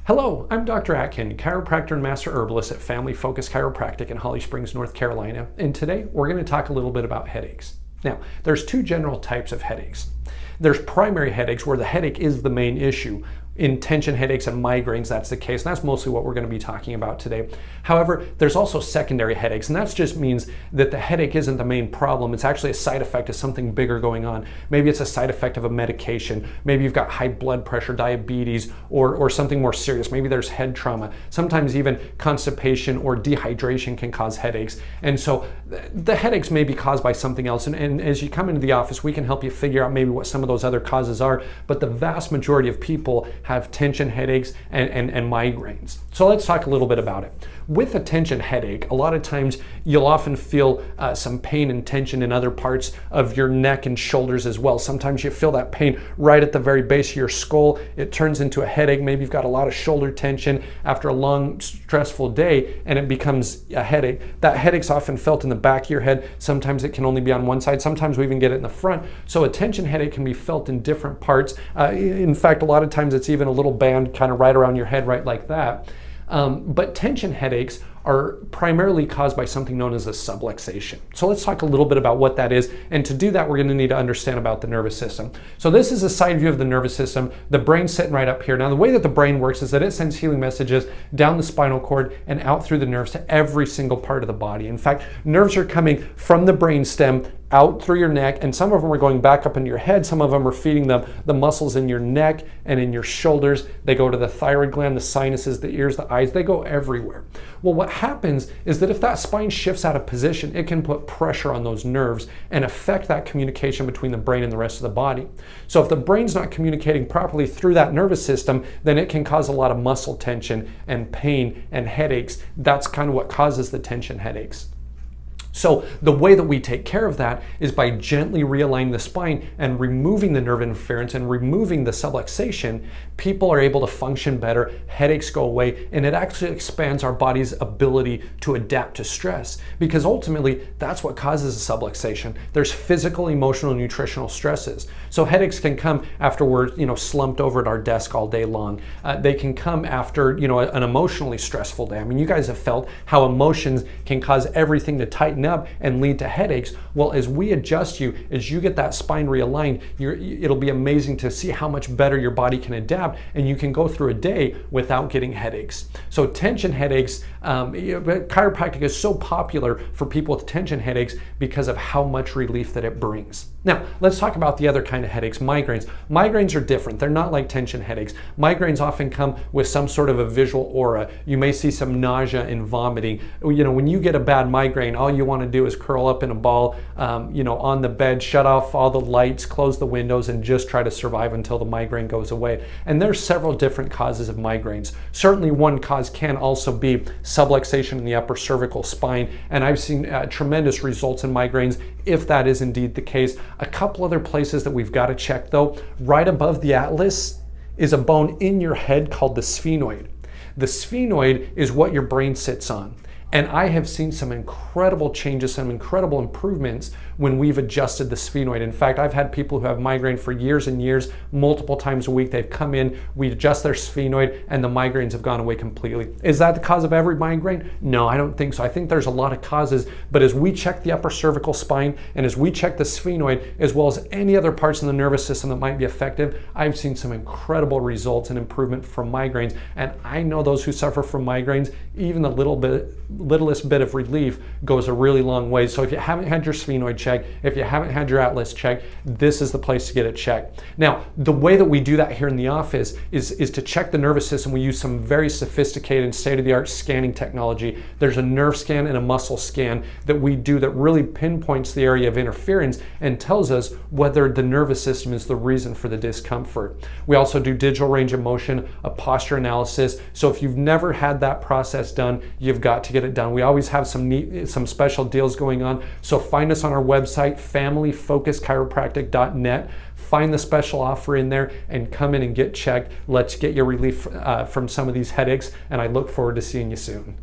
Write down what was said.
Hello, I'm Dr. Atkin, chiropractor and master herbalist at Family Focus Chiropractic in Holly Springs, North Carolina, and today we're going to talk a little bit about headaches. Now, there's two general types of headaches. There's primary headaches where the headache is the main issue. In tension headaches and migraines, that's the case, and that's mostly what we're going to be talking about today. However, there's also secondary headaches, and that just means that the headache isn't the main problem. It's actually a side effect of something bigger going on. Maybe it's a side effect of a medication. Maybe you've got high blood pressure, diabetes, or something more serious. Maybe there's head trauma. Sometimes even constipation or dehydration can cause headaches. And so the headaches may be caused by something else. And as you come into the office, we can help you figure out maybe what some of those other causes are. But the vast majority of people have tension headaches and migraines. So let's talk a little bit about it. With a tension headache, a lot of times you'll often feel some pain and tension in other parts of your neck and shoulders as well. Sometimes you feel that pain right at the very base of your skull. It turns into a headache. Maybe you've got a lot of shoulder tension after a long, stressful day, and it becomes a headache. That headache's often felt in the back of your head. Sometimes it can only be on one side. Sometimes we even get it in the front. So a tension headache can be felt in different parts. In fact, a lot of times it's even a little band kind of right around your head, right like that. But tension headaches are primarily caused by something known as a subluxation. So let's talk a little bit about what that is. And to do that, we're going to need to understand about the nervous system. So this is a side view of the nervous system. The brain's sitting right up here. Now, the way that the brain works is that it sends healing messages down the spinal cord and out through the nerves to every single part of the body. In fact, nerves are coming from the brain stem out through your neck, and some of them are going back up into your head. Some of them are feeding the muscles in your neck and in your shoulders. They go to the thyroid gland, the sinuses, the ears, the eyes. They go everywhere. Well, what happens is that if that spine shifts out of position, it can put pressure on those nerves and affect that communication between the brain and the rest of the body. So if the brain's not communicating properly through that nervous system, then it can cause a lot of muscle tension and pain and headaches. That's kind of what causes the tension headaches. So the way that we take care of that is by gently realigning the spine and removing the nerve interference and removing the subluxation. People are able to function better, headaches go away, and it actually expands our body's ability to adapt to stress, because ultimately that's what causes a subluxation. There's physical, emotional, nutritional stresses. So headaches can come after we're slumped over at our desk all day long. They can come after an emotionally stressful day. I mean, you guys have felt how emotions can cause everything to tighten up and lead to headaches. Well, as we adjust you, as you get that spine realigned, it'll be amazing to see how much better your body can adapt, and you can go through a day without getting headaches. So tension headaches, chiropractic is so popular for people with tension headaches because of how much relief that it brings. Now, let's talk about the other kind of headaches, migraines. Migraines are different. They're not like tension headaches. Migraines often come with some sort of a visual aura. You may see some nausea and vomiting. When you get a bad migraine, all you want to do is curl up in a ball, on the bed, shut off all the lights, close the windows, and just try to survive until the migraine goes away. And there's several different causes of migraines. Certainly one cause can also be subluxation in the upper cervical spine, and I've seen tremendous results in migraines if that is indeed the case. A couple other places that we've got to check though, right above the atlas is a bone in your head called the sphenoid. The sphenoid is what your brain sits on. And I have seen some incredible changes, some incredible improvements when we've adjusted the sphenoid. In fact, I've had people who have migraine for years and years, multiple times a week. They've come in, we adjust their sphenoid, and the migraines have gone away completely. Is that the cause of every migraine? No, I don't think so. I think there's a lot of causes, but as we check the upper cervical spine and as we check the sphenoid, as well as any other parts in the nervous system that might be effective, I've seen some incredible results and improvement from migraines. And I know those who suffer from migraines, even the littlest bit of relief goes a really long way. So if you haven't had your sphenoid checked, if you haven't had your atlas checked, this is the place to get it checked. Now, the way that we do that here in the office is to check the nervous system. We use some very sophisticated state-of-the-art scanning technology. There's a nerve scan and a muscle scan that we do that really pinpoints the area of interference and tells us whether the nervous system is the reason for the discomfort. We also do digital range of motion, a posture analysis. So if you've never had that process done, you've got to get it done. We always have some special deals going on. So find us on our website, familyfocuschiropractic.net. Find the special offer in there and come in and get checked. Let's get your relief from some of these headaches, and I look forward to seeing you soon.